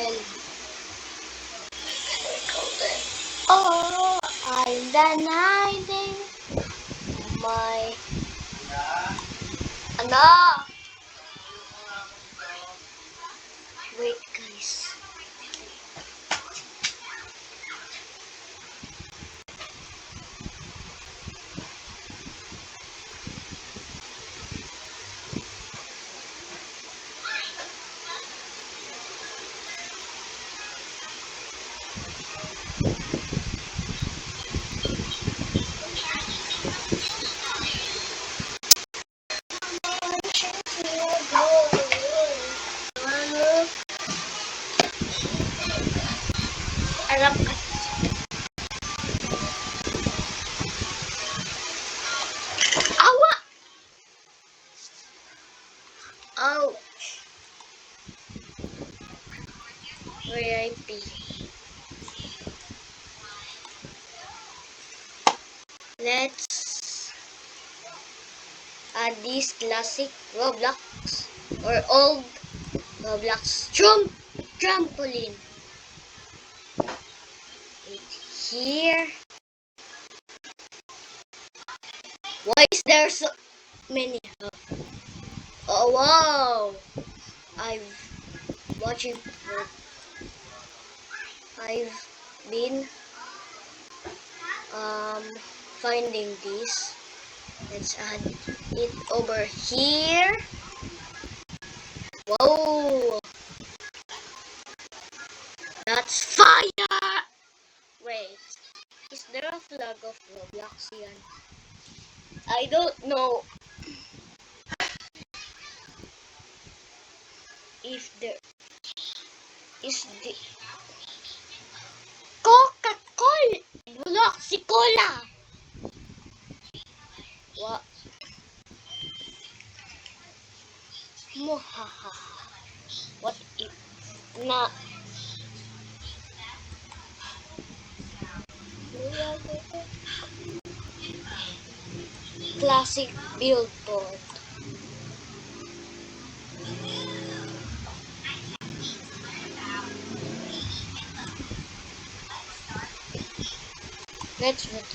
then oh, I'm denying my ano? Wait guys. Arap ka. Awa! Oh. RIP. Let's add this classic Roblox or old Roblox trampoline. Here. Why is there so many? Oh wow! I've been finding this. Let's add it over here. Whoa! That's fire! Wait, is there a flag of Roblox here? I don't know if there is the Coca-Cola! Bloxy Cola! What? Muhaha. What if not? Classic billboard. Let's read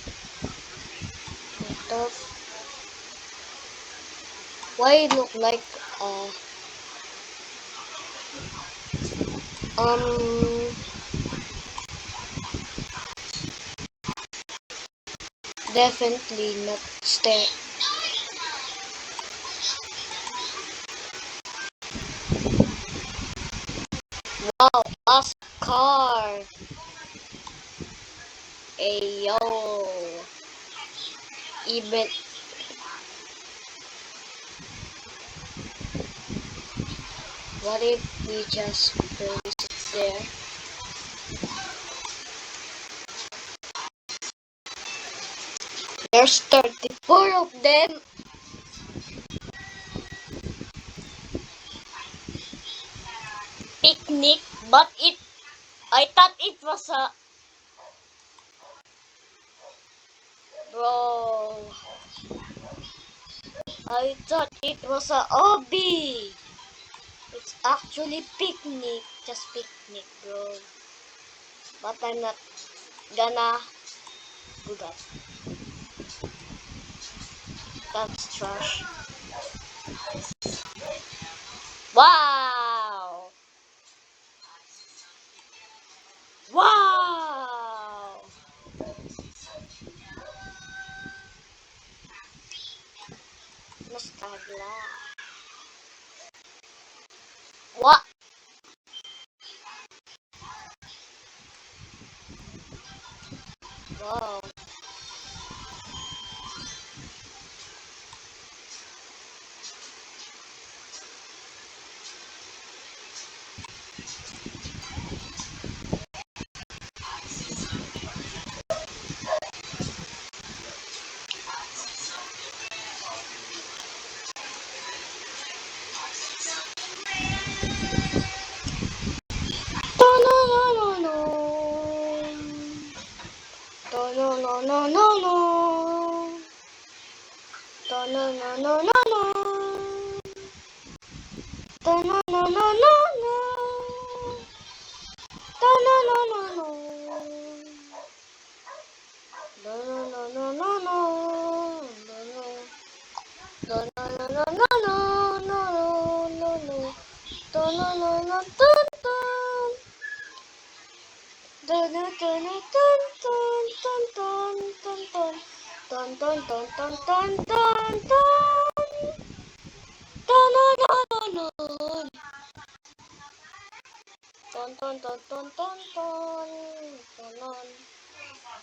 it off. Why it look like definitely not stay. Wow, Oscar. Ayo. Even what if we just place it there? There's 34 of them. Picnic, but I thought it was a bro. I thought it was a hobby. It's actually picnic, just picnic, bro. But I'm not gonna do that. That's trash. Wow! Wow! Nostalgia. What? Wow.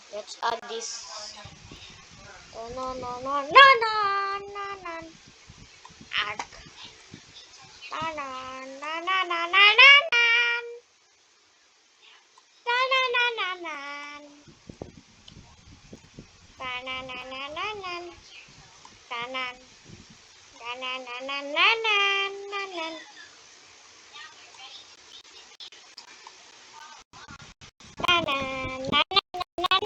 Let's add this. No, no, no, no, no, no, no. Add. Na na na na na na na na. Na na na na na. Na na na na na na. Na na. Na na na na na na na na. Na na na na na na na.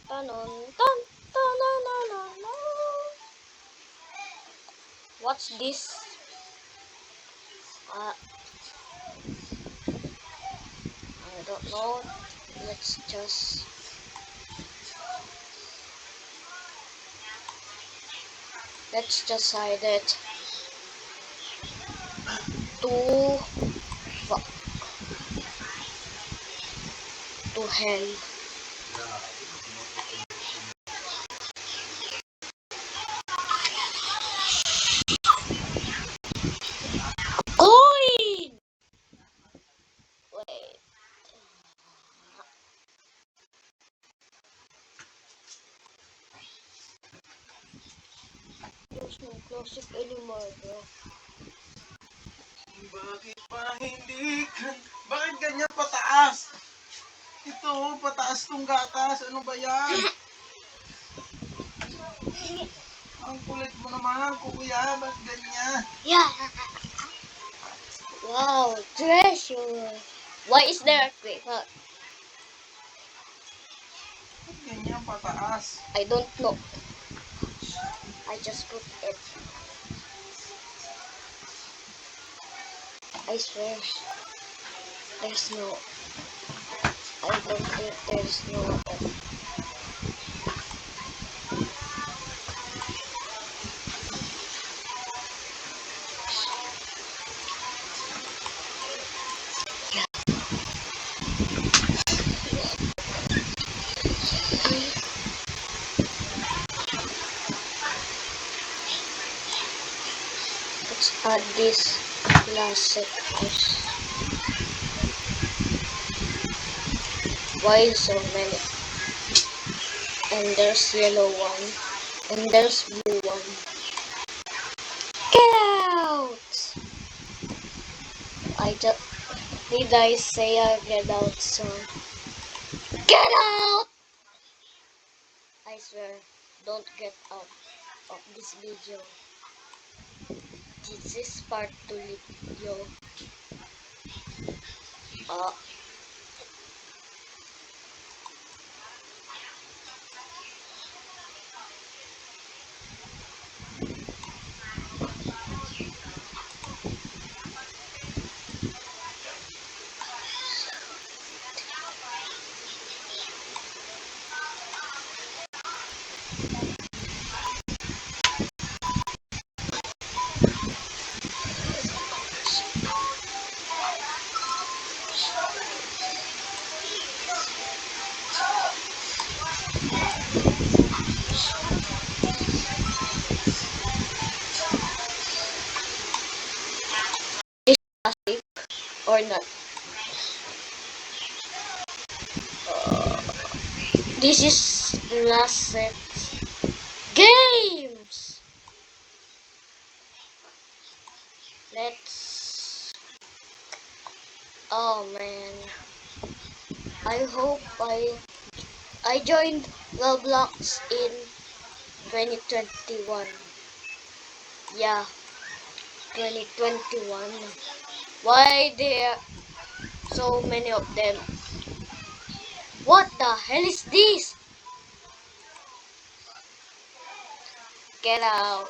Tanon ton tonon no no no. What's this? I don't know. Let's just hide it. To hell. Coin! Wait. There's no classic anymore, bro. Bakit pa hindi bakit ganyan pataas? Ito, pataas tong gatas. Ano ba yan? Ang kulit mo naman, kuya. Bakit ganyan? Yeah. Wow, treasure. Why is there a earthquake? Huh? Bakit ganyan pataas? I don't know. I just put it. I swear. There's no. I don't think there's no. Let's add this classic house. Why so many? And there's yellow one. And there's blue one. Get out! Did I say I get out soon? Get out! I swear, don't get out of this video. This is part 2 video. Or not. This is the last set. Games! Let's... Oh man. I hope I joined Roblox in 2021. Yeah, 2021. Why there so many of them? What the hell is this? Get out.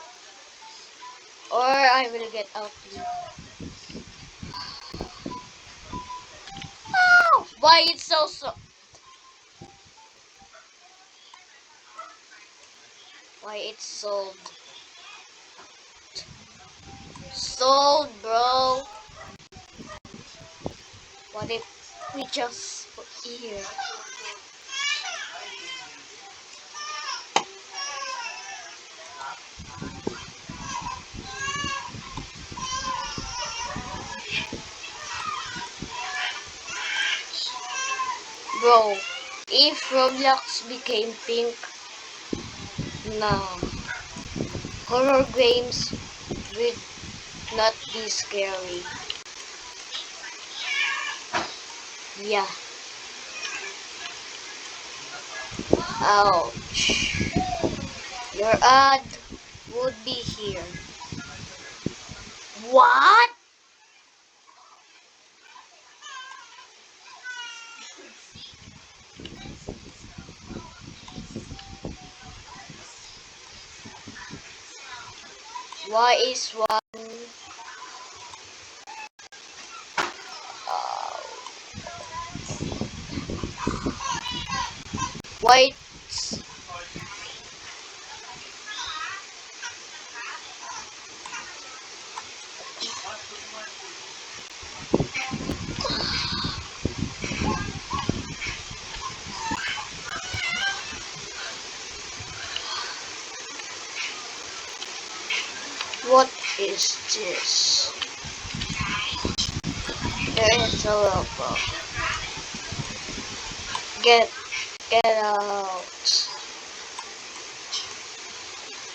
Or I will get out. Oh, why it's so... Why it's so told, bro. What if we just put here? Bro, if Roblox became pink, no. Horror games would not be scary. Yeah. Ouch. Your ad would be here. What? Why is one white? What is this? There is a logo. Get out,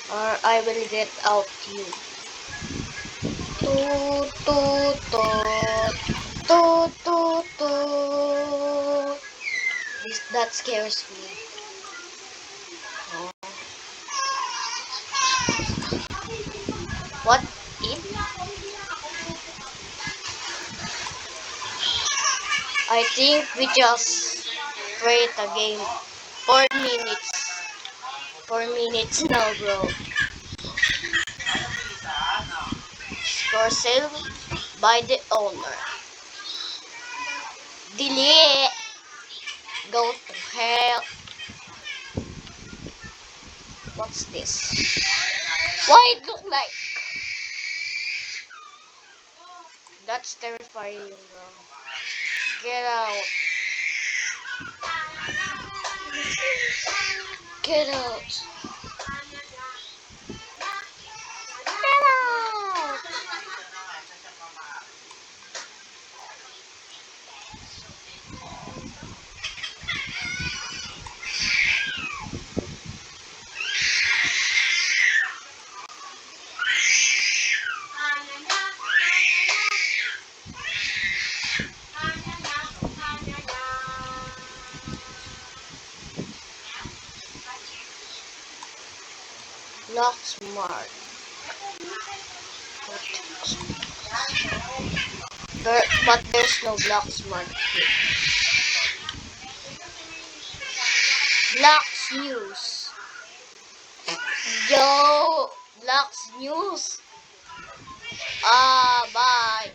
or I will get out you. Toot toot toot toot toot toot. That scares me. Oh. What if I think we just create a game? 4 minutes. 4 minutes now, bro. For sale by the owner. Delete. Go to hell. What's this? Why it look like? That's terrifying, bro. Get out. Get out. Get out. Lock smart. But there's no block smart here. Block's news. Yo, Block's news. Bye.